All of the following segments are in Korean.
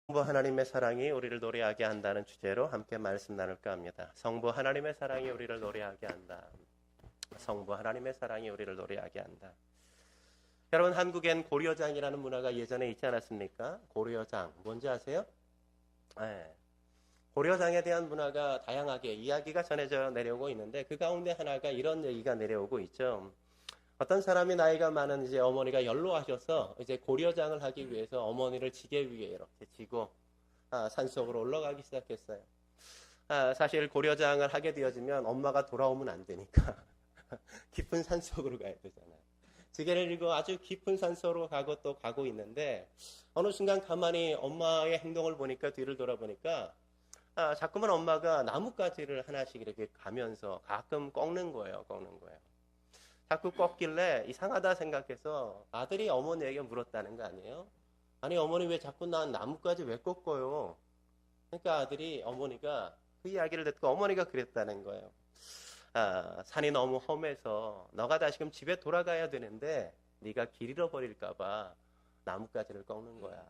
성부 하나님의 사랑이 우리를 노래하게 한다는 주제로 함께 말씀 나눌까 합니다. 성부 하나님의 사랑이 우리를 노래하게 한다. 성부 하나님의 사랑이 우리를 노래하게 한다. 여러분, 한국엔 고려장이라는 문화가 예전에 있지 않았습니까? 고려장, 뭔지 아세요? 네. 고려장에 대한 문화가 다양하게 이야기가 전해져 내려오고 있는데 그 가운데 하나가 이런 얘기가 내려오고 있죠. 어떤 사람이 나이가 많은 이제 어머니가 연로하셔서 이제 고려장을 하기 위해서 어머니를 지게 위에 이렇게 지고 산속으로 올라가기 시작했어요. 사실 고려장을 하게 되어지면 엄마가 돌아오면 안 되니까 깊은 산속으로 가야 되잖아요. 지게를 들고 아주 깊은 산속으로 가고 또 가고 있는데 어느 순간 가만히 엄마의 행동을 보니까 뒤를 돌아보니까 자꾸만 엄마가 나뭇가지를 하나씩 이렇게 가면서 가끔 꺾는 거예요. 자꾸 꺾길래 이상하다 생각해서 아들이 어머니에게 물었다는 거 아니에요? 아니, 어머니 왜 자꾸 난 나뭇가지 왜 꺾어요? 그러니까 아들이 어머니가 그 이야기를 듣고 어머니가 그랬다는 거예요. 산이 너무 험해서 너가 다시금 집에 돌아가야 되는데 네가 길 잃어버릴까 봐 나뭇가지를 꺾는 거야.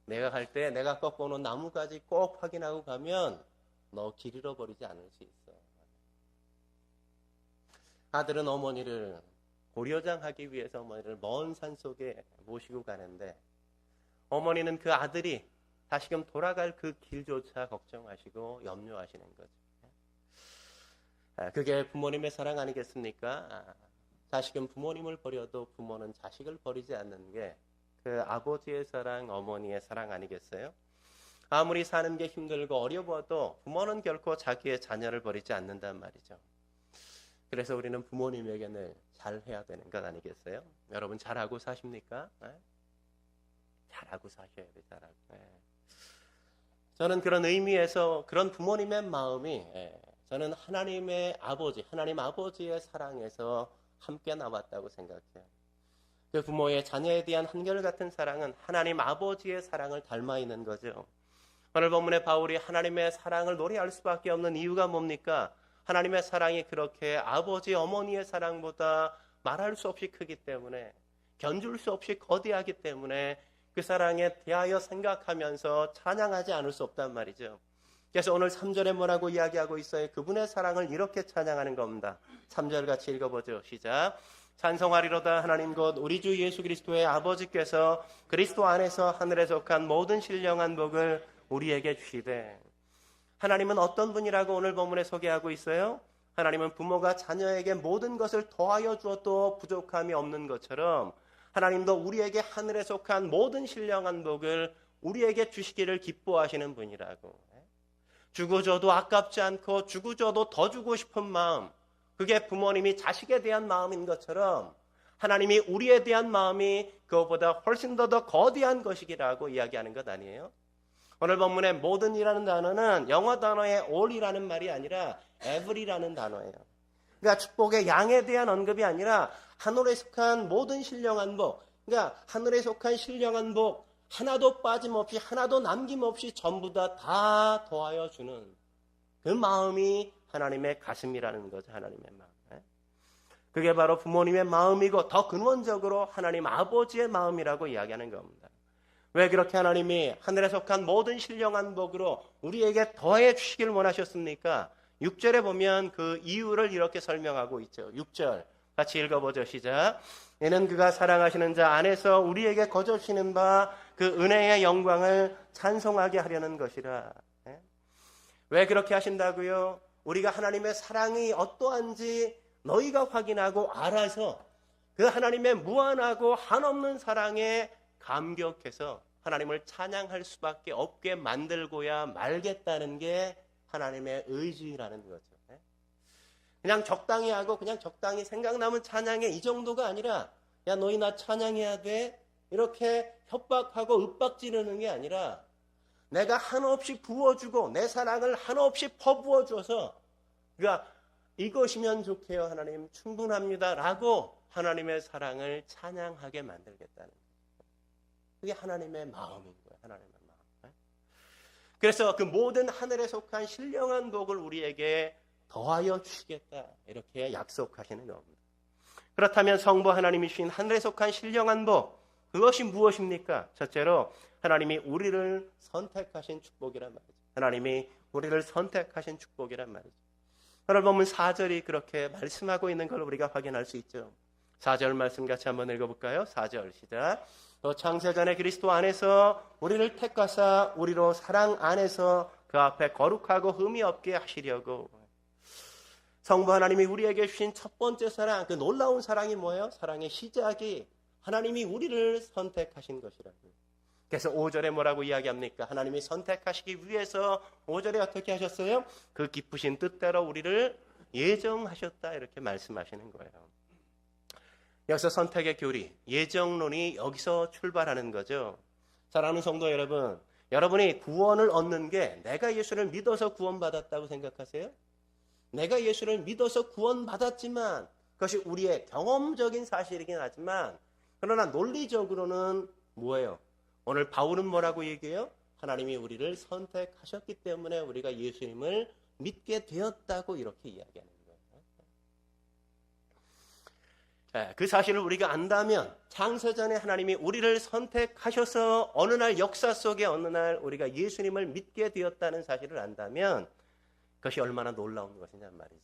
내가 갈 때 내가 꺾어놓은 나뭇가지 꼭 확인하고 가면 너 길 잃어버리지 않을 수 있어. 아들은 어머니를 고려장하기 위해서 어머니를 먼 산속에 모시고 가는데 어머니는 그 아들이 다시금 돌아갈 그 길조차 걱정하시고 염려하시는 거죠. 그게 부모님의 사랑 아니겠습니까? 자식은 부모님을 버려도 부모는 자식을 버리지 않는 게 그 아버지의 사랑, 어머니의 사랑 아니겠어요? 아무리 사는 게 힘들고 어려워도 부모는 결코 자기의 자녀를 버리지 않는단 말이죠. 그래서 우리는 부모님에게 늘 잘해야 되는 것 아니겠어요? 여러분 잘하고 사십니까? 잘하고 사셔야 돼요. 잘하고. 저는 그런 의미에서 그런 부모님의 마음이 저는 하나님의 아버지, 하나님 아버지의 사랑에서 함께 나왔다고 생각해요. 그 부모의 자녀에 대한 한결같은 사랑은 하나님 아버지의 사랑을 닮아 있는 거죠. 오늘 본문에 바울이 하나님의 사랑을 노래할 수밖에 없는 이유가 뭡니까? 하나님의 사랑이 그렇게 아버지, 어머니의 사랑보다 말할 수 없이 크기 때문에, 견줄 수 없이 거대하기 때문에 그 사랑에 대하여 생각하면서 찬양하지 않을 수 없단 말이죠. 그래서 오늘 3절에 뭐라고 이야기하고 있어요? 그분의 사랑을 이렇게 찬양하는 겁니다. 3절 같이 읽어보죠. 시작. 찬송하리로다 하나님 곧 우리 주 예수 그리스도의 아버지께서 그리스도 안에서 하늘에 속한 모든 신령한 복을 우리에게 주시되. 하나님은 어떤 분이라고 오늘 본문에 소개하고 있어요? 하나님은 부모가 자녀에게 모든 것을 더하여 주어도 부족함이 없는 것처럼 하나님도 우리에게 하늘에 속한 모든 신령한 복을 우리에게 주시기를 기뻐하시는 분이라고. 주고 줘도 아깝지 않고 주고 줘도 더 주고 싶은 마음, 그게 부모님이 자식에 대한 마음인 것처럼 하나님이 우리에 대한 마음이 그것보다 훨씬 더 거대한 것이라고 이야기하는 것 아니에요? 오늘 본문의 모든이라는 단어는 영어 단어의 all이라는 말이 아니라 every라는 단어예요. 그러니까 축복의 양에 대한 언급이 아니라 하늘에 속한 모든 신령한 복, 그러니까 하늘에 속한 신령한 복 하나도 빠짐없이 하나도 남김없이 전부 다 더하여 주는 그 마음이 하나님의 가슴이라는 거죠. 하나님의 마음. 그게 바로 부모님의 마음이고 더 근원적으로 하나님 아버지의 마음이라고 이야기하는 겁니다. 왜 그렇게 하나님이 하늘에 속한 모든 신령한 복으로 우리에게 더해 주시길 원하셨습니까? 6절에 보면 그 이유를 이렇게 설명하고 있죠. 6절 같이 읽어보죠. 시작. 이는 그가 사랑하시는 자 안에서 우리에게 거저주시는 바 그 은혜의 영광을 찬송하게 하려는 것이라. 왜 그렇게 하신다고요? 우리가 하나님의 사랑이 어떠한지 너희가 확인하고 알아서 그 하나님의 무한하고 한없는 사랑에 감격해서 하나님을 찬양할 수밖에 없게 만들고야 말겠다는 게 하나님의 의지라는 거죠. 그냥 적당히 하고 그냥 적당히 생각나면 찬양해 이 정도가 아니라 야 너희 나 찬양해야 돼 이렇게 협박하고 윽박지르는 게 아니라 내가 한없이 부어주고 내 사랑을 한없이 퍼부어줘서 그러니까 이것이면 좋게요 하나님 충분합니다 라고 하나님의 사랑을 찬양하게 만들겠다는 거예요. 그게 하나님의 마음인 거예요. 하나님의 마음. 그래서 그 모든 하늘에 속한 신령한 복을 우리에게 더하여 주시겠다 이렇게 약속하시는 겁니다. 그렇다면 성부 하나님이 주신 하늘에 속한 신령한 복 그것이 무엇입니까? 첫째로 하나님이 우리를 선택하신 축복이란 말이죠. 하나님이 우리를 선택하신 축복이란 말이죠. 오늘 보면 4절이 그렇게 말씀하고 있는 걸 우리가 확인할 수 있죠. 4절 말씀 같이 한번 읽어볼까요? 4절 시작. 또 창세전에 그리스도 안에서 우리를 택하사 우리로 사랑 안에서 그 앞에 거룩하고 흠이 없게 하시려고. 성부 하나님이 우리에게 주신 첫 번째 사랑, 그 놀라운 사랑이 뭐예요? 사랑의 시작이 하나님이 우리를 선택하신 것이라고요. 그래서 5절에 뭐라고 이야기합니까? 하나님이 선택하시기 위해서 5절에 어떻게 하셨어요? 그 기쁘신 뜻대로 우리를 예정하셨다 이렇게 말씀하시는 거예요. 여기서 선택의 교리, 예정론이 여기서 출발하는 거죠. 사랑하는 성도 여러분, 여러분이 구원을 얻는 게 내가 예수를 믿어서 구원받았다고 생각하세요? 내가 예수를 믿어서 구원받았지만 그것이 우리의 경험적인 사실이긴 하지만 그러나 논리적으로는 뭐예요? 오늘 바울은 뭐라고 얘기해요? 하나님이 우리를 선택하셨기 때문에 우리가 예수님을 믿게 되었다고 이렇게 이야기하는 거예요. 그 사실을 우리가 안다면 창세전에 하나님이 우리를 선택하셔서 어느 날 역사 속에 어느 날 우리가 예수님을 믿게 되었다는 사실을 안다면 그것이 얼마나 놀라운 것이냐는 말이죠.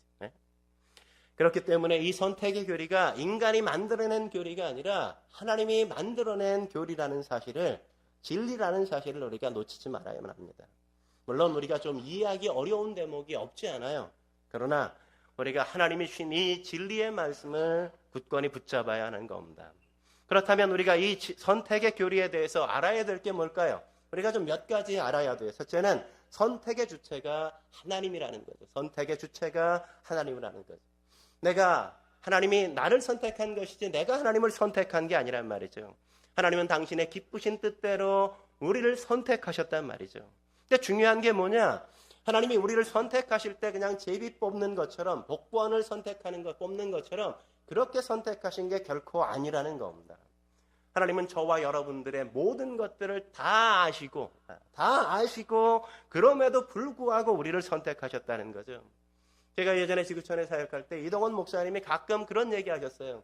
그렇기 때문에 이 선택의 교리가 인간이 만들어낸 교리가 아니라 하나님이 만들어낸 교리라는 사실을, 진리라는 사실을 우리가 놓치지 말아야만 합니다. 물론 우리가 좀 이해하기 어려운 대목이 없지 않아요. 그러나 우리가 하나님이 주신 이 진리의 말씀을 굳건히 붙잡아야 하는 겁니다. 그렇다면 우리가 이 선택의 교리에 대해서 알아야 될 게 뭘까요? 우리가 좀 몇 가지 알아야 돼요. 첫째는 선택의 주체가 하나님이라는 거죠. 선택의 주체가 하나님이라는 거죠. 내가 하나님이 나를 선택한 것이지 내가 하나님을 선택한 게 아니란 말이죠. 하나님은 당신의 기쁘신 뜻대로 우리를 선택하셨단 말이죠. 근데 중요한 게 뭐냐? 하나님이 우리를 선택하실 때 그냥 제비 뽑는 것처럼, 복권을 선택하는 것, 뽑는 것처럼 그렇게 선택하신 게 결코 아니라는 겁니다. 하나님은 저와 여러분들의 모든 것들을 다 아시고 그럼에도 불구하고 우리를 선택하셨다는 거죠. 제가 예전에 지구촌에 사역할 때 이동원 목사님이 가끔 그런 얘기 하셨어요.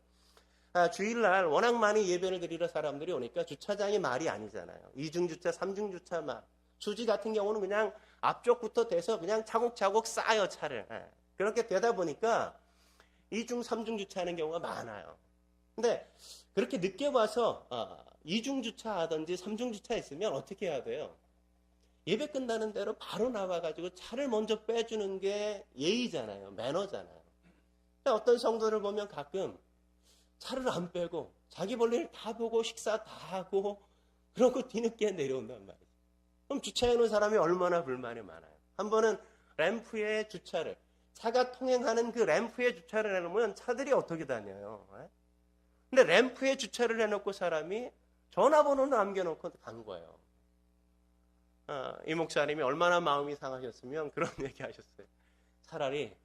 주일날 워낙 많이 예배를 드리러 사람들이 오니까 주차장이 말이 아니잖아요. 2중주차, 3중주차 막. 수지 같은 경우는 그냥 앞쪽부터 돼서 그냥 차곡차곡 쌓여 차를. 그렇게 되다 보니까 2중, 3중 주차하는 경우가 많아요. 근데 그렇게 늦게 와서 2중 주차하든지 3중 주차했으면 어떻게 해야 돼요? 예배 끝나는 대로 바로 나와가지고 차를 먼저 빼주는 게 예의잖아요. 매너잖아요. 어떤 성도를 보면 가끔 차를 안 빼고 자기 볼일 다 보고 식사 다 하고 그러고 뒤늦게 내려온단 말이에요. 그럼 주차해놓은 사람이 얼마나 불만이 많아요. 한 번은 램프에 주차를, 차가 통행하는 그 램프에 주차를 해놓으면 차들이 어떻게 다녀요? 근데 램프에 주차를 해놓고 사람이 전화번호는 남겨놓고 간 거예요. 이 목사님이 얼마나 마음이 상하셨으면 그런 얘기 하셨어요. 차라리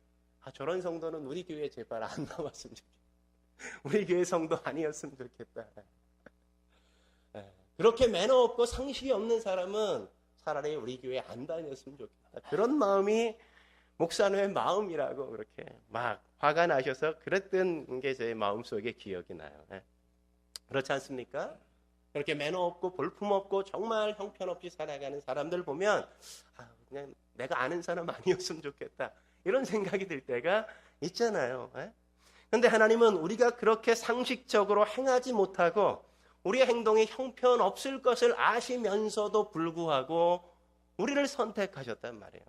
저런 성도는 우리 교회에 제발 안 나왔으면 좋겠다. 우리 교회 성도 아니었으면 좋겠다. 그렇게 매너 없고 상식이 없는 사람은 차라리 우리 교회에 안 다녔으면 좋겠다. 그런 마음이 목사님의 마음이라고 그렇게 막 화가 나셔서 그랬던 게 제 마음속에 기억이 나요. 그렇지 않습니까? 그렇게 매너 없고 볼품없고 정말 형편없이 살아가는 사람들 보면 그냥 내가 아는 사람 아니었으면 좋겠다. 이런 생각이 들 때가 있잖아요. 그런데 하나님은 우리가 그렇게 상식적으로 행하지 못하고 우리의 행동이 형편없을 것을 아시면서도 불구하고 우리를 선택하셨단 말이에요.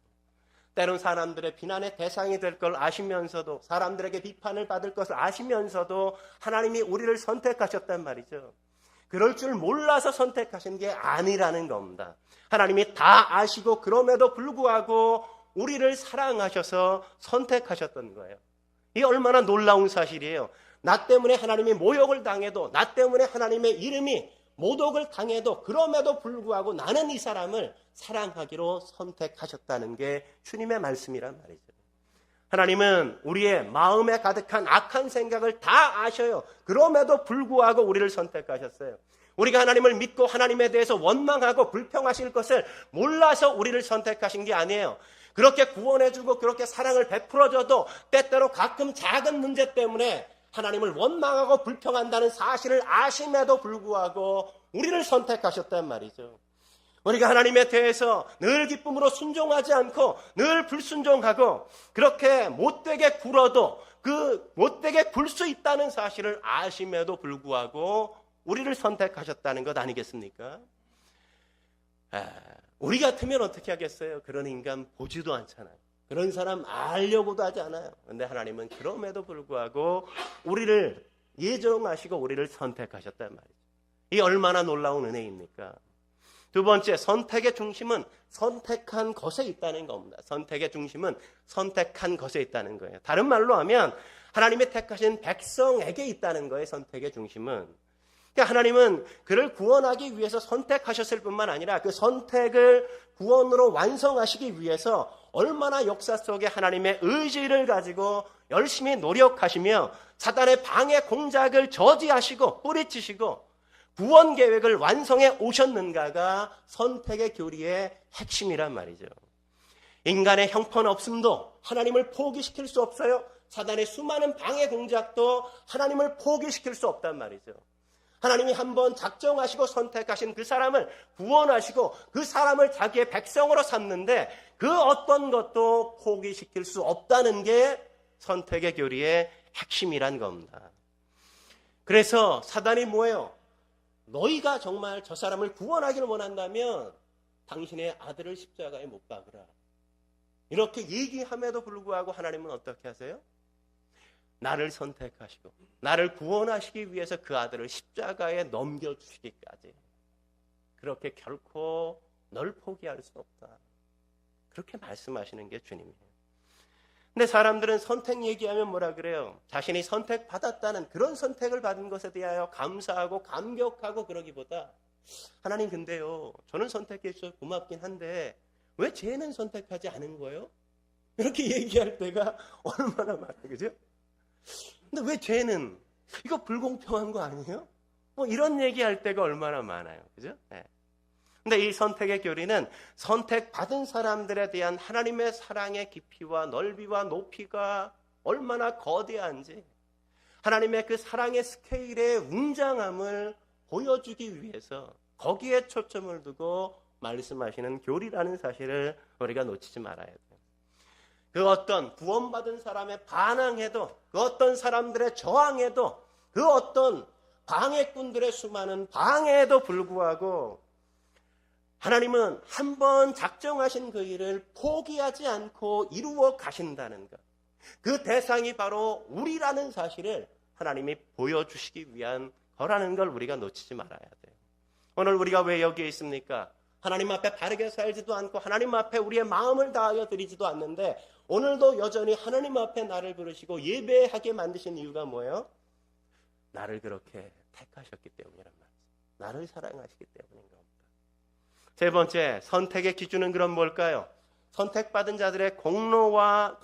때론 사람들의 비난의 대상이 될 걸 아시면서도, 사람들에게 비판을 받을 것을 아시면서도 하나님이 우리를 선택하셨단 말이죠. 그럴 줄 몰라서 선택하신 게 아니라는 겁니다. 하나님이 다 아시고 그럼에도 불구하고 우리를 사랑하셔서 선택하셨던 거예요. 이게 얼마나 놀라운 사실이에요. 나 때문에 하나님이 모욕을 당해도, 나 때문에 하나님의 이름이 모독을 당해도 그럼에도 불구하고 나는 이 사람을 사랑하기로 선택하셨다는 게 주님의 말씀이란 말이죠. 하나님은 우리의 마음에 가득한 악한 생각을 다 아셔요. 그럼에도 불구하고 우리를 선택하셨어요. 우리가 하나님을 믿고 하나님에 대해서 원망하고 불평하실 것을 몰라서 우리를 선택하신 게 아니에요. 그렇게 구원해주고 그렇게 사랑을 베풀어줘도 때때로 가끔 작은 문제 때문에 하나님을 원망하고 불평한다는 사실을 아심에도 불구하고 우리를 선택하셨단 말이죠. 우리가 하나님에 대해서 늘 기쁨으로 순종하지 않고 늘 불순종하고 그렇게 못되게 굴어도 그 못되게 굴 수 있다는 사실을 아심에도 불구하고 우리를 선택하셨다는 것 아니겠습니까? 우리 같으면 어떻게 하겠어요? 그런 인간 보지도 않잖아요. 그런 사람 알려고도 하지 않아요. 그런데 하나님은 그럼에도 불구하고 우리를 예정하시고 우리를 선택하셨단 말이죠. 이 얼마나 놀라운 은혜입니까? 두 번째, 선택의 중심은 선택한 것에 있다는 겁니다. 선택의 중심은 선택한 것에 있다는 거예요. 다른 말로 하면 하나님이 택하신 백성에게 있다는 거예요. 선택의 중심은. 그러니까 하나님은 그를 구원하기 위해서 선택하셨을 뿐만 아니라 그 선택을 구원으로 완성하시기 위해서 얼마나 역사 속에 하나님의 의지를 가지고 열심히 노력하시며 사단의 방해 공작을 저지하시고 뿌리치시고 구원 계획을 완성해 오셨는가가 선택의 교리의 핵심이란 말이죠. 인간의 형편없음도 하나님을 포기시킬 수 없어요. 사단의 수많은 방해 공작도 하나님을 포기시킬 수 없단 말이죠. 하나님이 한번 작정하시고 선택하신 그 사람을 구원하시고 그 사람을 자기의 백성으로 삼는데 그 어떤 것도 포기시킬 수 없다는 게 선택의 교리의 핵심이란 겁니다. 그래서 사단이 뭐예요? 너희가 정말 저 사람을 구원하기를 원한다면 당신의 아들을 십자가에 못 박으라. 이렇게 얘기함에도 불구하고 하나님은 어떻게 하세요? 나를 선택하시고 나를 구원하시기 위해서 그 아들을 십자가에 넘겨주시기까지 그렇게 결코 널 포기할 수 없다. 그렇게 말씀하시는 게 주님이에요. 근데 사람들은 선택 얘기하면 뭐라 그래요? 자신이 선택받았다는 그런 선택을 받은 것에 대하여 감사하고 감격하고 그러기보다 하나님 근데요 저는 선택해 주셔서 고맙긴 한데 왜 쟤는 선택하지 않은 거예요? 이렇게 얘기할 때가 얼마나 많아요. 그죠? 근데 왜 쟤는 이거 불공평한 거 아니에요? 뭐 이런 얘기할 때가 얼마나 많아요. 그죠? 네. 근데 이 선택의 교리는 선택받은 사람들에 대한 하나님의 사랑의 깊이와 넓이와 높이가 얼마나 거대한지 하나님의 그 사랑의 스케일의 웅장함을 보여주기 위해서 거기에 초점을 두고 말씀하시는 교리라는 사실을 우리가 놓치지 말아야 돼요. 그 어떤 구원받은 사람의 반항에도 그 어떤 사람들의 저항에도 그 어떤 방해꾼들의 수많은 방해에도 불구하고 하나님은 한 번 작정하신 그 일을 포기하지 않고 이루어 가신다는 것. 그 대상이 바로 우리라는 사실을 하나님이 보여주시기 위한 거라는 걸 우리가 놓치지 말아야 돼요. 오늘 우리가 왜 여기에 있습니까? 하나님 앞에 바르게 살지도 않고 하나님 앞에 우리의 마음을 다하여 드리지도 않는데 오늘도 여전히 하나님 앞에 나를 부르시고 예배하게 만드신 이유가 뭐예요? 나를 그렇게 택하셨기 때문이란 말이죠. 나를 사랑하시기 때문인 겁니다. 세 번째, 선택의 기준은 그럼 뭘까요? 선택받은 자들의 공로와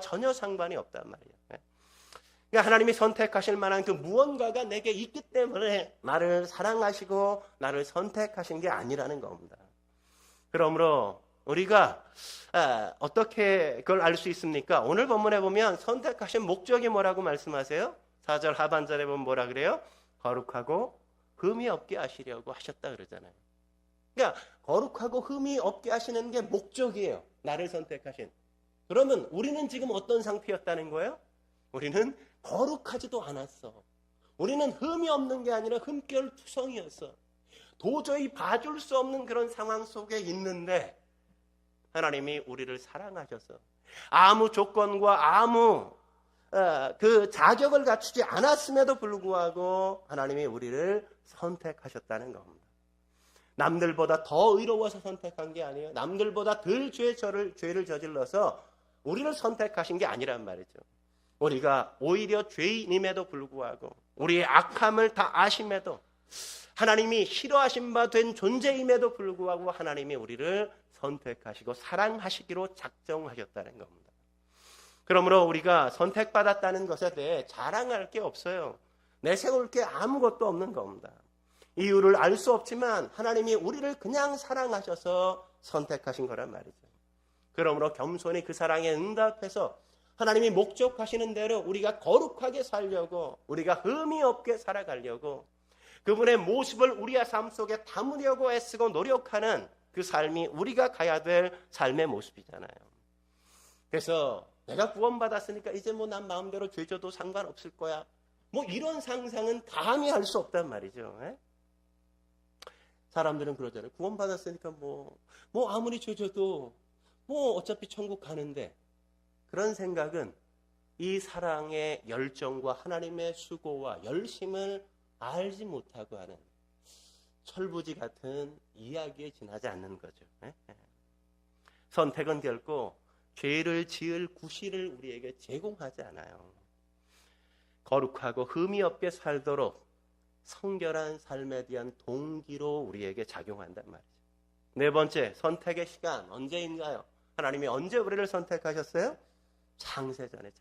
전혀 상관이 없단 말이에요. 그러니까 하나님이 선택하실 만한 그 무언가가 내게 있기 때문에 나를 사랑하시고 나를 선택하신 게 아니라는 겁니다. 그러므로 우리가 어떻게 그걸 알 수 있습니까? 오늘 본문에 보면 선택하신 목적이 뭐라고 말씀하세요? 4절 하반절에 보면 뭐라 그래요? 거룩하고 흠이 없게 하시려고 하셨다 그러잖아요. 그러니까 거룩하고 흠이 없게 하시는 게 목적이에요. 나를 선택하신. 그러면 우리는 지금 어떤 상태였다는 거예요? 우리는 거룩하지도 않았어. 우리는 흠이 없는 게 아니라 흠결투성이었어. 도저히 봐줄 수 없는 그런 상황 속에 있는데 하나님이 우리를 사랑하셔서 아무 조건과 아무 그 자격을 갖추지 않았음에도 불구하고 하나님이 우리를 선택하셨다는 겁니다. 남들보다 더 의로워서 선택한 게 아니에요. 남들보다 덜 죄를 저질러서 우리를 선택하신 게 아니란 말이죠. 우리가 오히려 죄인임에도 불구하고 우리의 악함을 다 아심에도 하나님이 싫어하신 바 된 존재임에도 불구하고 하나님이 우리를 선택하시고 사랑하시기로 작정하셨다는 겁니다. 그러므로 우리가 선택받았다는 것에 대해 자랑할 게 없어요. 내세울 게 아무것도 없는 겁니다. 이유를 알 수 없지만 하나님이 우리를 그냥 사랑하셔서 선택하신 거란 말이죠. 그러므로 겸손히 그 사랑에 응답해서 하나님이 목적하시는 대로 우리가 거룩하게 살려고, 우리가 흠이 없게 살아가려고, 그분의 모습을 우리의 삶 속에 담으려고 애쓰고 노력하는 그 삶이 우리가 가야 될 삶의 모습이잖아요. 그래서 내가 구원받았으니까 이제 뭐 난 마음대로 죄져도 상관없을 거야, 뭐 이런 상상은 감히 할 수 없단 말이죠. 에? 사람들은 그러잖아요. 구원받았으니까 뭐 아무리 죄져도 뭐 어차피 천국 가는데, 그런 생각은 이 사랑의 열정과 하나님의 수고와 열심을 알지 못하고 하는 철부지 같은 이야기에 지나지 않는 거죠. 선택은 결코 죄를 지을 구실을 우리에게 제공하지 않아요. 거룩하고 흠이 없게 살도록 성결한 삶에 대한 동기로 우리에게 작용한단 말이죠. 네 번째, 선택의 시간 언제인가요? 하나님이 언제 우리를 선택하셨어요? 창세전에.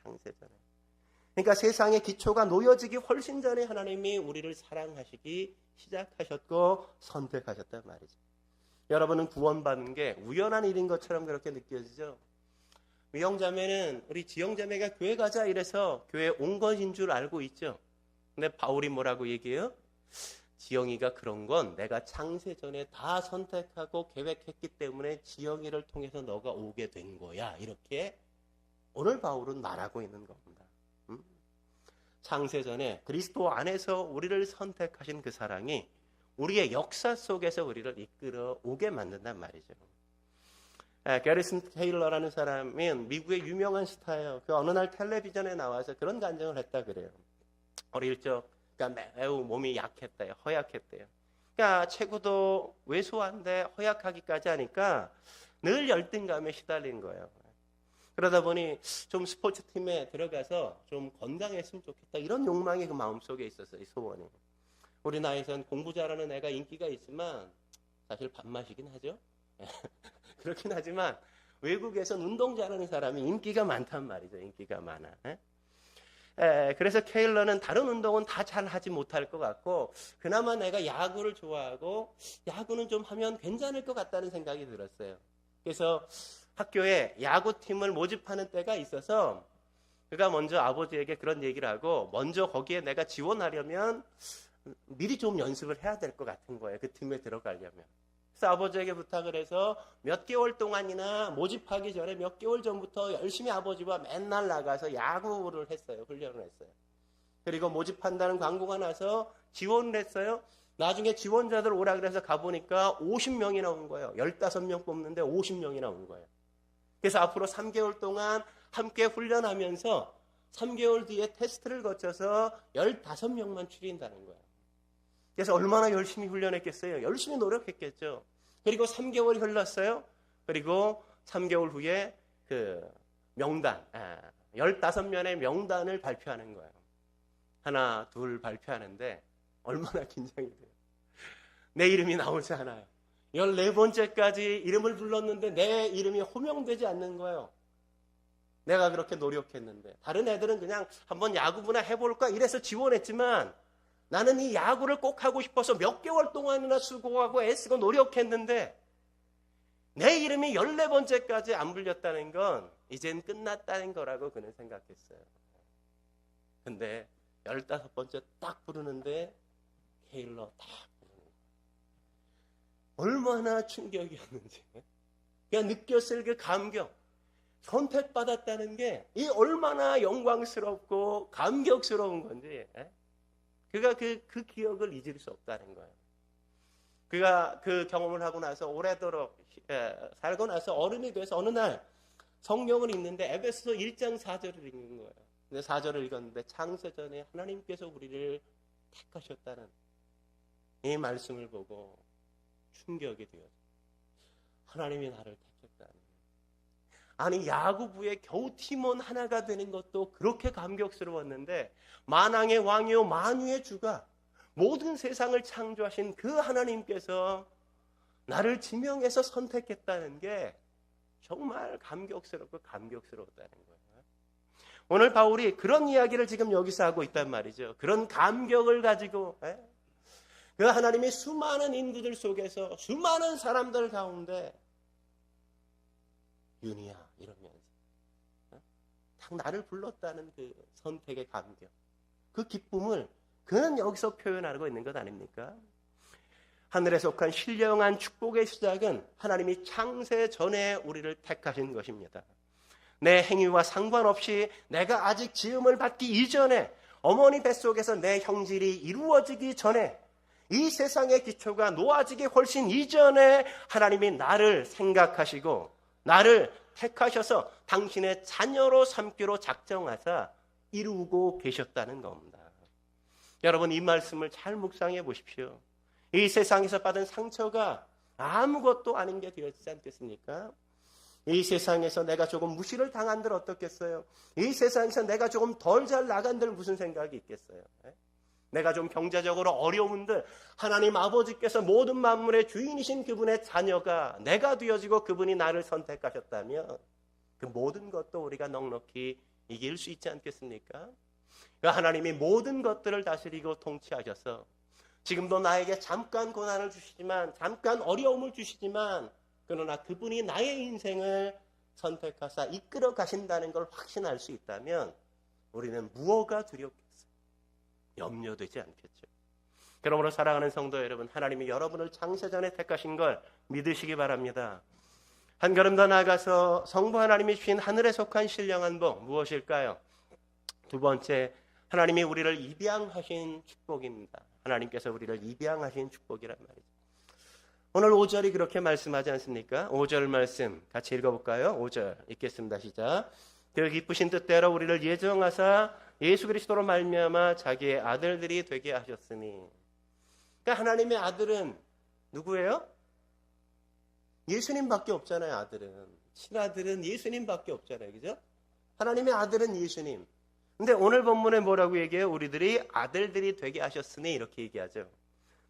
그러니까 세상의 기초가 놓여지기 훨씬 전에 하나님이 우리를 사랑하시기 시작하셨고 선택하셨단 말이죠. 여러분은 구원받는 게 우연한 일인 것처럼 그렇게 느껴지죠? 우리 형자매는, 우리 지영자매가 교회 가자 이래서 교회 온 것인 줄 알고 있죠? 근데 바울이 뭐라고 얘기해요? 지영이가 그런 건 내가 창세전에 다 선택하고 계획했기 때문에 지영이를 통해서 너가 오게 된 거야, 이렇게 오늘 바울은 말하고 있는 겁니다. 창세전에 그리스도 안에서 우리를 선택하신 그 사랑이 우리의 역사 속에서 우리를 이끌어 오게 만든단 말이죠. 게리슨 테일러라는 사람은 미국의 유명한 스타예요. 그 어느 날 텔레비전에 나와서 그런 간증을 했다 그래요. 어릴 적 그러니까 매우 몸이 약했대요. 허약했대요. 그러니까 체구도 왜소한데 허약하기까지 하니까 늘 열등감에 시달린 거예요. 그러다 보니 좀 스포츠팀에 들어가서 좀 건강했으면 좋겠다, 이런 욕망이 그 마음속에 있었어요. 이 소원이. 우리 나이에선 공부 잘하는 애가 인기가 있지만 사실 밥맛이긴 하죠. 그렇긴 하지만 외국에선 운동 잘하는 사람이 인기가 많단 말이죠. 인기가 많아. 그래서 케일러는 다른 운동은 다 잘 하지 못할 것 같고 그나마 내가 야구를 좋아하고 야구는 좀 하면 괜찮을 것 같다는 생각이 들었어요. 그래서 학교에 야구팀을 모집하는 때가 있어서 그가 먼저 아버지에게 그런 얘기를 하고, 먼저 거기에 내가 지원하려면 미리 좀 연습을 해야 될 것 같은 거예요. 그 팀에 들어가려면. 그래서 아버지에게 부탁을 해서 몇 개월 동안이나, 모집하기 전에 몇 개월 전부터 열심히 아버지와 맨날 나가서 야구를 했어요. 훈련을 했어요. 그리고 모집한다는 광고가 나서 지원을 했어요. 나중에 지원자들 오라 그래서 가보니까 50명이나 온 거예요. 15명 뽑는데 50명이나 온 거예요. 그래서 앞으로 3개월 동안 함께 훈련하면서 3개월 뒤에 테스트를 거쳐서 15명만 추린다는 거예요. 그래서 얼마나 열심히 훈련했겠어요? 열심히 노력했겠죠. 그리고 3개월이 흘렀어요. 그리고 3개월 후에 그 명단, 15명의 명단을 발표하는 거예요. 하나, 둘 발표하는데 얼마나 긴장이 돼요. 내 이름이 나오지 않아요. 14번째까지 이름을 불렀는데 내 이름이 호명되지 않는 거예요. 내가 그렇게 노력했는데. 다른 애들은 그냥 한번 야구부나 해볼까 이래서 지원했지만 나는 이 야구를 꼭 하고 싶어서 몇 개월 동안이나 수고하고 애쓰고 노력했는데 내 이름이 14번째까지 안 불렸다는 건 이젠 끝났다는 거라고 그는 생각했어요. 근데 15번째 딱 부르는데 케일러 딱 부르는 거예요. 얼마나 충격이었는지. 그냥 느꼈을 그 감격. 선택받았다는 게 이 얼마나 영광스럽고 감격스러운 건지. 그가 그 기억을 잊을 수 없다는 거예요. 그가 그 경험을 하고 나서 오래도록 살고 나서 어른이 돼서 어느 날 성경을 읽는데 에베소서 1장 4절을 읽는 거예요. 근데 4절을 읽었는데 창세전에 하나님께서 우리를 택하셨다는 이 말씀을 보고 충격이 되었어요. 하나님이 나를 택했다는 거예요. 아니 야구부의 겨우 팀원 하나가 되는 것도 그렇게 감격스러웠는데 만왕의 왕이요 만유의 주가 모든 세상을 창조하신 그 하나님께서 나를 지명해서 선택했다는 게 정말 감격스럽고 감격스러웠다는 거예요. 오늘 바울이 그런 이야기를 지금 여기서 하고 있단 말이죠. 그런 감격을 가지고 그 하나님이 수많은 인구들 속에서 수많은 사람들 가운데 윤희야 이러면서 딱 나를 불렀다는 그 선택의 감격, 그 기쁨을 그는 여기서 표현하고 있는 것 아닙니까? 하늘에 속한 신령한 축복의 시작은 하나님이 창세 전에 우리를 택하신 것입니다. 내 행위와 상관없이 내가 아직 지음을 받기 이전에 어머니 뱃속에서 내 형질이 이루어지기 전에 이 세상의 기초가 놓아지기 훨씬 이전에 하나님이 나를 생각하시고 나를 택하셔서 당신의 자녀로 삼기로 작정하사 이루고 계셨다는 겁니다. 여러분, 이 말씀을 잘 묵상해 보십시오. 이 세상에서 받은 상처가 아무것도 아닌 게 되었지 않겠습니까? 이 세상에서 내가 조금 무시를 당한들 어떻겠어요? 이 세상에서 내가 조금 덜 잘 나간들 무슨 생각이 있겠어요? 내가 좀 경제적으로 어려운들 하나님 아버지께서 모든 만물의 주인이신 그분의 자녀가 내가 되어지고 그분이 나를 선택하셨다면 그 모든 것도 우리가 넉넉히 이길 수 있지 않겠습니까? 하나님이 모든 것들을 다스리고 통치하셔서 지금도 나에게 잠깐 고난을 주시지만 잠깐 어려움을 주시지만 그러나 그분이 나의 인생을 선택하사 이끌어 가신다는 걸 확신할 수 있다면 우리는 무엇가 두렵겠어요? 염려되지 않겠죠. 그러므로 사랑하는 성도 여러분, 하나님이 여러분을 창세전에 택하신 걸 믿으시기 바랍니다. 한 걸음 더 나아가서 성부 하나님이 주신 하늘에 속한 신령한 복 무엇일까요? 두 번째, 하나님이 우리를 입양하신 축복입니다. 하나님께서 우리를 입양하신 축복이란 말이죠. 오늘 5절이 그렇게 말씀하지 않습니까? 5절 말씀 같이 읽어볼까요? 5절 읽겠습니다. 시작. 그 기쁘신 뜻대로 우리를 예정하사 예수 그리스도로 말미암아 자기의 아들들이 되게 하셨으니. 그러니까 하나님의 아들은 누구예요? 예수님밖에 없잖아요. 아들은 친아들은 예수님밖에 없잖아요. 그죠? 하나님의 아들은 예수님. 근데 오늘 본문에 뭐라고 얘기해요? 우리들이 아들들이 되게 하셨으니 이렇게 얘기하죠.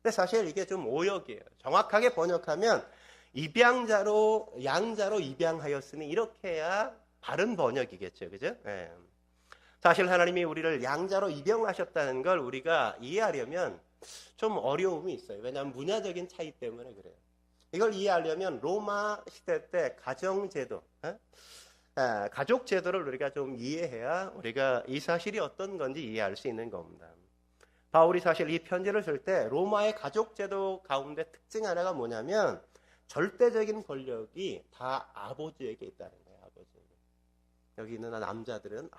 근데 사실 이게 좀 오역이에요. 정확하게 번역하면 입양자로 양자로 입양하였으니 이렇게 해야 바른 번역이겠죠. 그죠? 네. 사실 하나님이 우리를 양자로 입양하셨다는 걸 우리가 이해하려면 좀 어려움이 있어요. 왜냐하면 문화적인 차이 때문에 그래요. 이걸 이해하려면 로마 시대 때 가정제도, 가족 제도를 우리가 좀 이해해야 우리가 이 사실이 어떤 건지 이해할 수 있는 겁니다. 바울이 사실 이 편지를 쓸 때 로마의 가족 제도 가운데 특징 하나가 뭐냐면 절대적인 권력이 다 아버지에게 있다는 거예요. 아버지에게. 여기 있는 남자들은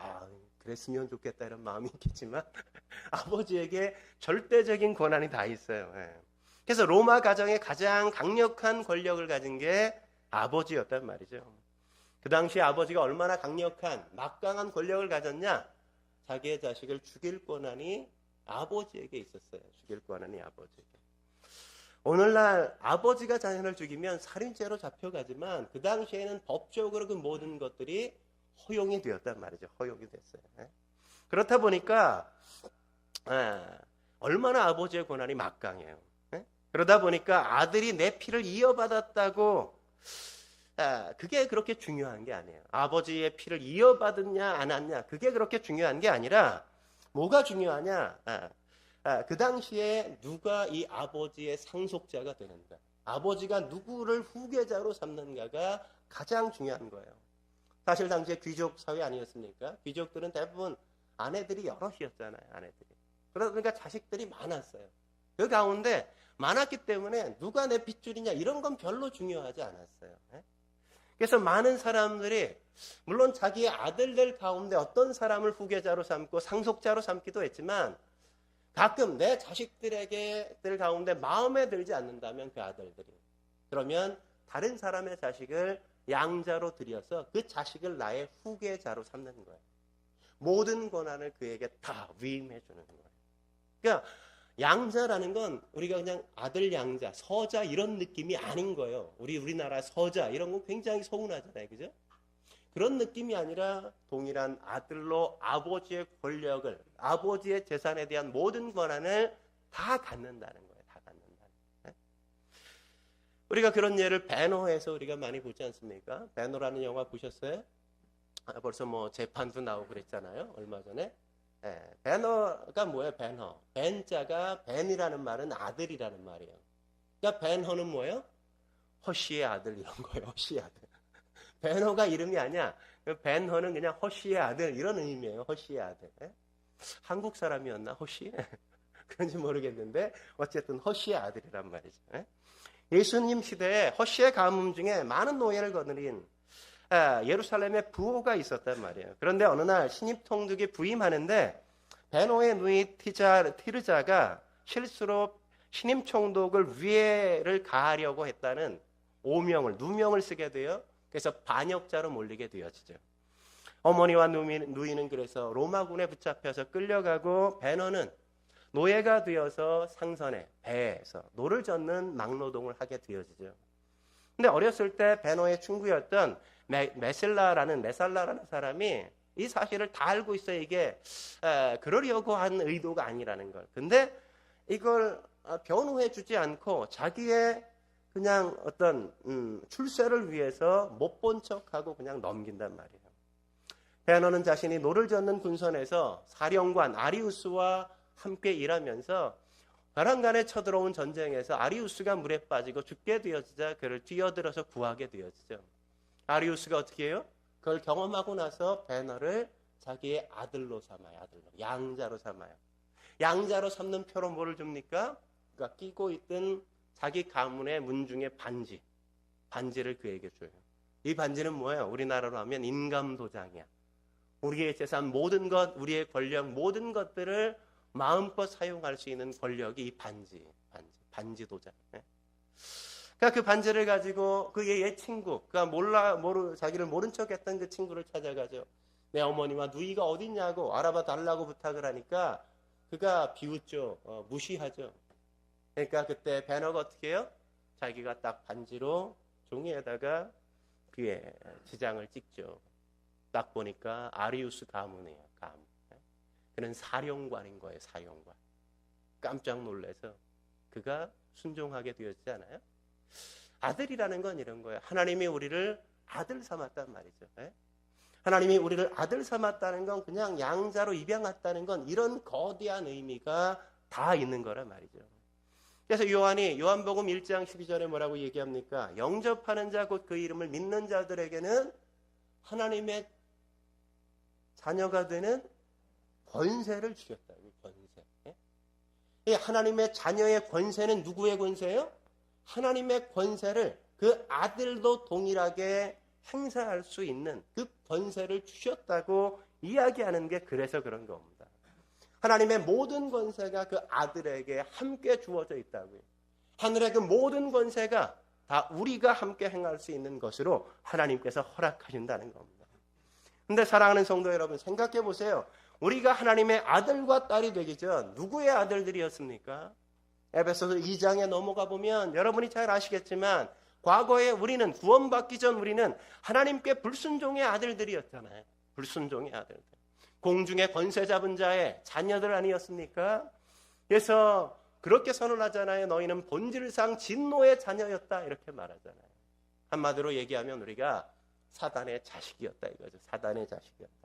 그랬으면 좋겠다 이런 마음이 있겠지만 아버지에게 절대적인 권한이 다 있어요. 그래서 로마 가정의 가장 강력한 권력을 가진 게 아버지였단 말이죠. 그 당시 아버지가 얼마나 강력한 막강한 권력을 가졌냐? 자기의 자식을 죽일 권한이 아버지에게 있었어요. 죽일 권한이 아버지에게. 오늘날 아버지가 자녀를 죽이면 살인죄로 잡혀가지만 그 당시에는 법적으로 그 모든 것들이 허용이 되었단 말이죠. 허용이 됐어요. 그렇다 보니까 얼마나 아버지의 권한이 막강해요. 그러다 보니까 아들이 내 피를 이어받았다고 그게 그렇게 중요한 게 아니에요. 아버지의 피를 이어받았냐 안 왔냐 그게 그렇게 중요한 게 아니라 뭐가 중요하냐? 그 당시에 누가 이 아버지의 상속자가 되는가? 아버지가 누구를 후계자로 삼는가가 가장 중요한 거예요. 사실 당시에 귀족 사회 아니었습니까? 귀족들은 대부분 아내들이 여럿이었잖아요. 아내들이. 그러다 보니까 자식들이 많았어요. 그 가운데 많았기 때문에 누가 내 핏줄이냐 이런 건 별로 중요하지 않았어요. 그래서 많은 사람들이 물론 자기의 아들들 가운데 어떤 사람을 후계자로 삼고 상속자로 삼기도 했지만 가끔 내 자식들에게들 가운데 마음에 들지 않는다면 그 아들들이 그러면 다른 사람의 자식을 양자로 들여서 그 자식을 나의 후계자로 삼는 거예요. 모든 권한을 그에게 다 위임해 주는 거예요. 그러니까 양자라는 건 우리가 그냥 아들 양자, 서자 이런 느낌이 아닌 거예요. 우리나라 서자 이런 거 굉장히 서운하잖아요. 그죠? 그런 느낌이 아니라 동일한 아들로 아버지의 권력을, 아버지의 재산에 대한 모든 권한을 다 갖는다는 거예요. 다 갖는다는 거예요. 우리가 그런 예를 배너에서 우리가 많이 보지 않습니까? 배너라는 영화 보셨어요? 벌써 뭐 재판도 나오고 그랬잖아요. 얼마 전에. 배너가 뭐예요? 배너. 벤자가 벤이라는 말은 아들이라는 말이에요. 그러니까 벤허는 뭐예요? 허씨의 아들 이런 거예요. 허씨의 아들. 베너가 이름이 아니야. 벤허는 그냥 허씨의 아들 이런 의미예요. 허씨의 아들. 한국 사람이었나 허씨? 그런지 모르겠는데 어쨌든 허씨의 아들이란 말이죠. 예수님 시대에 허씨의 가문 중에 많은 노예를 거느린 예루살렘에 부호가 있었단 말이에요. 그런데 어느 날 신입 총독이 부임하는데 베노의 누이 티르자가 실수로 신임 총독을 위해를 가하려고 했다는 오명을, 누명을 쓰게 돼요. 그래서 반역자로 몰리게 되어지죠. 어머니와 누이는 그래서 로마군에 붙잡혀서 끌려가고 베너는 노예가 되어서 상선에, 배에서 노를 젓는 막노동을 하게 되어지죠. 근데 어렸을 때 베너의 친구였던 메살라라는 사람이 이 사실을 다 알고 있어요. 이게 그러려고 한 의도가 아니라는 걸. 근데 이걸 변호해 주지 않고 자기의 그냥 어떤 출세를 위해서 못 본 척하고 그냥 넘긴단 말이에요. 베너는 자신이 노를 젓는 군선에서 사령관 아리우스와 함께 일하면서 바람간에 쳐들어온 전쟁에서 아리우스가 물에 빠지고 죽게 되어지자 그를 뛰어들어서 구하게 되어지죠. 아리우스가 어떻게 해요? 그걸 경험하고 나서 베너를 자기의 아들로 삼아요. 양자로 삼아요. 양자로 삼는 표로 뭐를 줍니까? 그러니까 끼고 있던 자기 가문의 문중의 반지를 그에게 줘요. 이 반지는 뭐예요? 우리나라로 하면 임감도장이야. 우리의 재산 모든 것, 우리의 권력 모든 것들을 마음껏 사용할 수 있는 권력이 이 반지 도장. 그러니까 그 반지를 가지고 그의 옛 친구, 그가 자기를 모른 척했던 그 친구를 찾아가죠. 내 어머니와 누이가 어딨냐고 알아봐 달라고 부탁을 하니까 그가 비웃죠. 무시하죠. 그러니까 그때 베너가 어떻게 해요? 자기가 딱 반지로 종이에다가 귀에 지장을 찍죠. 딱 보니까 아리우스 가문이에요. 가문. 그는 사령관인 거예요. 사령관. 깜짝 놀라서 그가 순종하게 되었잖아요. 아들이라는 건 이런 거예요. 하나님이 우리를 아들 삼았단 말이죠. 하나님이 우리를 아들 삼았다는 건 그냥 양자로 입양했다는 건 이런 거대한 의미가 다 있는 거란 말이죠. 그래서 요한복음 1장 12절에 뭐라고 얘기합니까? 영접하는 자 곧 그 이름을 믿는 자들에게는 하나님의 자녀가 되는 권세를 주셨다고. 권세. 하나님의 자녀의 권세는 누구의 권세예요? 하나님의 권세를 그 아들도 동일하게 행사할 수 있는 그 권세를 주셨다고 이야기하는 게 그래서 그런 겁니다. 하나님의 모든 권세가 그 아들에게 함께 주어져 있다고요. 하늘의 그 모든 권세가 다 우리가 함께 행할 수 있는 것으로 하나님께서 허락하신다는 겁니다. 근데 사랑하는 성도 여러분, 생각해 보세요. 우리가 하나님의 아들과 딸이 되기 전 누구의 아들들이었습니까? 에베소서 2장에 넘어가 보면 여러분이 잘 아시겠지만 과거에 우리는 구원받기 전 우리는 하나님께 불순종의 아들들이었잖아요. 불순종의 아들들. 공중의 권세 잡은 자의 자녀들 아니었습니까? 그래서 그렇게 선언하잖아요. 너희는 본질상 진노의 자녀였다 이렇게 말하잖아요. 한마디로 얘기하면 우리가 사단의 자식이었다 이거죠. 사단의 자식이었다.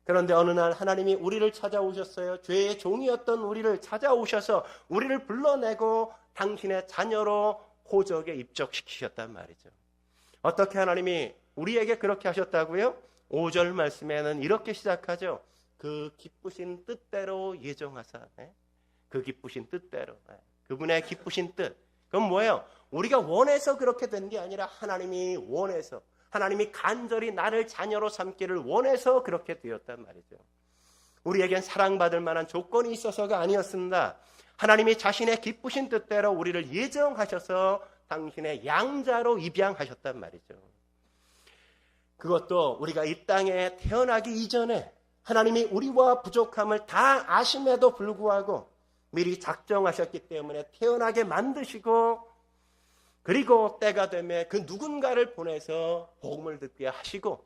그런데 어느 날 하나님이 우리를 찾아오셨어요. 죄의 종이었던 우리를 찾아오셔서 우리를 불러내고 당신의 자녀로 호적에 입적시키셨단 말이죠. 어떻게 하나님이 우리에게 그렇게 하셨다고요? 5절 말씀에는 이렇게 시작하죠. 그 기쁘신 뜻대로 예정하사. 그 기쁘신 뜻대로. 그분의 기쁘신 뜻. 그건 뭐예요? 우리가 원해서 그렇게 된 게 아니라 하나님이 원해서, 하나님이 간절히 나를 자녀로 삼기를 원해서 그렇게 되었단 말이죠. 우리에겐 사랑받을 만한 조건이 있어서가 아니었습니다. 하나님이 자신의 기쁘신 뜻대로 우리를 예정하셔서 당신의 양자로 입양하셨단 말이죠. 그것도 우리가 이 땅에 태어나기 이전에 하나님이 우리와 부족함을 다 아심에도 불구하고 미리 작정하셨기 때문에 태어나게 만드시고, 그리고 때가 되면 그 누군가를 보내서 복음을 듣게 하시고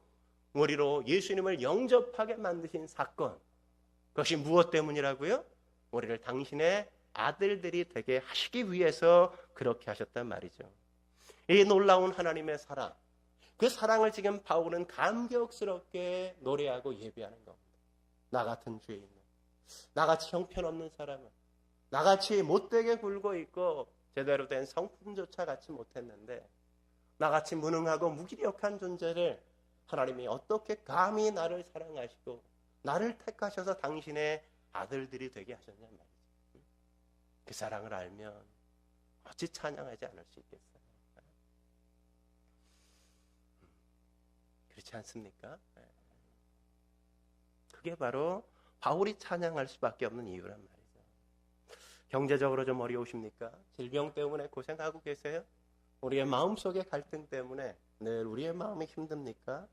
우리로 예수님을 영접하게 만드신 사건, 그것이 무엇 때문이라고요? 우리를 당신의 아들들이 되게 하시기 위해서 그렇게 하셨단 말이죠. 이 놀라운 하나님의 사랑, 그 사랑을 지금 바울은 감격스럽게 노래하고 예배하는 겁니다. 나 같은 죄인, 나같이 형편없는 사람은, 나같이 못되게 굴고 있고 제대로 된 성품조차 갖지 못했는데 나같이 무능하고 무기력한 존재를 하나님이 어떻게 감히 나를 사랑하시고 나를 택하셔서 당신의 아들들이 되게 하셨냔 말이죠. 그 사랑을 알면 어찌 찬양하지 않을 수 있겠어요? 그렇지 않습니까? 그게 바로 바울이 찬양할 수밖에 없는 이유란 말이죠. 경제적으로 좀 어려우십니까? 질병 때문에 고생하고 계세요? 우리의 마음속의 갈등 때문에 늘 우리의 마음이 힘듭니까?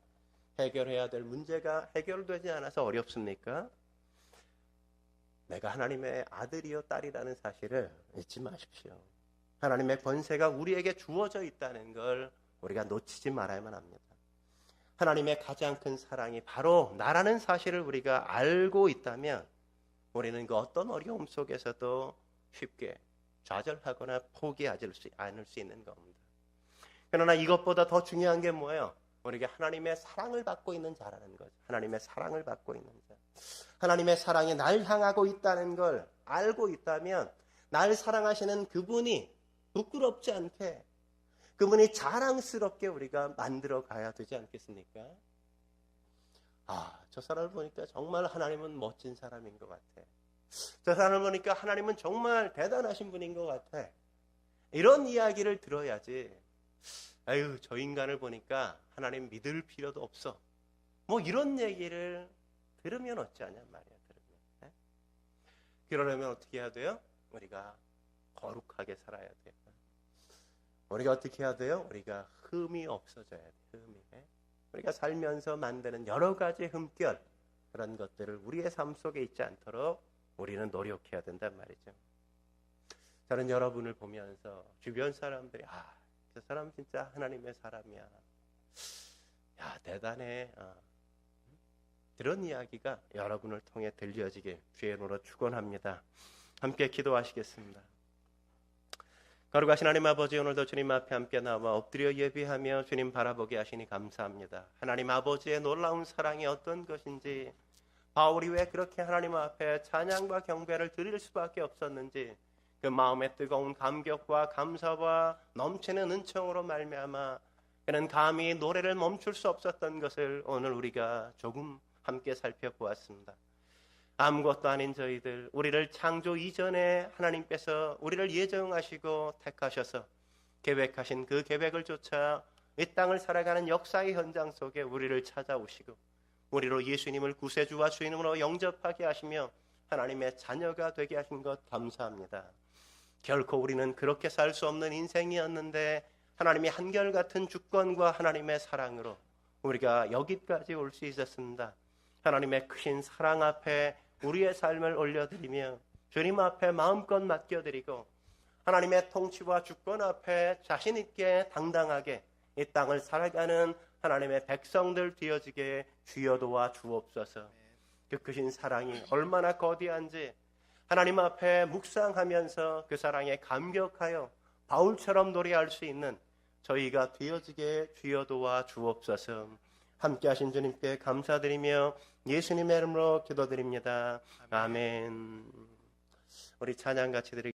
해결해야 될 문제가 해결되지 않아서 어렵습니까? 내가 하나님의 아들이요 딸이라는 사실을 잊지 마십시오. 하나님의 권세가 우리에게 주어져 있다는 걸 우리가 놓치지 말아야만 합니다. 하나님의 가장 큰 사랑이 바로 나라는 사실을 우리가 알고 있다면 우리는 그 어떤 어려움 속에서도 쉽게 좌절하거나 포기하지 않을 수 있는 겁니다. 그러나 이것보다 더 중요한 게 뭐예요? 우리가 하나님의 사랑을 받고 있는 자라는 거죠. 하나님의 사랑을 받고 있는 자. 하나님의 사랑이 날 향하고 있다는 걸 알고 있다면 날 사랑하시는 그분이 부끄럽지 않게 그분이 자랑스럽게 우리가 만들어 가야 되지 않겠습니까? 저 사람을 보니까 정말 하나님은 멋진 사람인 것 같아. 저 사람을 보니까 하나님은 정말 대단하신 분인 것 같아. 이런 이야기를 들어야지. 아유, 저 인간을 보니까 하나님 믿을 필요도 없어. 뭐 이런 얘기를 들으면 어찌하냔 말이야. 들으면. 그러려면 어떻게 해야 돼요? 우리가 거룩하게 살아야 돼요. 우리가 어떻게 해야 돼요? 우리가 흠이 없어져야 돼요. 흠이. 우리가 살면서 만드는 여러 가지 흠결, 그런 것들을 우리의 삶 속에 있지 않도록 우리는 노력해야 된단 말이죠. 저는 여러분을 보면서 주변 사람들이 저 사람 진짜 하나님의 사람이야. 야, 대단해. 그런 이야기가 여러분을 통해 들려지길 주의 이름으로 축원합니다. 함께 기도하시겠습니다. 거룩하신 하나님 아버지, 오늘도 주님 앞에 함께 나와 엎드려 예비하며 주님 바라보게 하시니 감사합니다. 하나님 아버지의 놀라운 사랑이 어떤 것인지, 바울이 왜 그렇게 하나님 앞에 찬양과 경배를 드릴 수밖에 없었는지, 그 마음의 뜨거운 감격과 감사와 넘치는 은총으로 말미암아 그는 감히 노래를 멈출 수 없었던 것을 오늘 우리가 조금 함께 살펴보았습니다. 아무것도 아닌 저희들, 우리를 창조 이전에 하나님께서 우리를 예정하시고 택하셔서 계획하신 그 계획을 쫓아 이 땅을 살아가는 역사의 현장 속에 우리를 찾아오시고 우리로 예수님을 구세주와 주인으로 영접하게 하시며 하나님의 자녀가 되게 하신 것 감사합니다. 결코 우리는 그렇게 살 수 없는 인생이었는데 하나님의 한결같은 주권과 하나님의 사랑으로 우리가 여기까지 올 수 있었습니다. 하나님의 크신 사랑 앞에 우리의 삶을 올려드리며 주님 앞에 마음껏 맡겨드리고 하나님의 통치와 주권 앞에 자신 있게 당당하게 이 땅을 살아가는 하나님의 백성들 되어지게 주여 도와 주옵소서. 그 크신 사랑이 얼마나 거대한지 하나님 앞에 묵상하면서 그 사랑에 감격하여 바울처럼 노래할 수 있는 저희가 되어지게 주여 도와 주옵소서. 함께 하신 주님께 감사드리며 예수님의 이름으로 기도드립니다. 아멘. 우리 찬양 같이 드리겠습니다.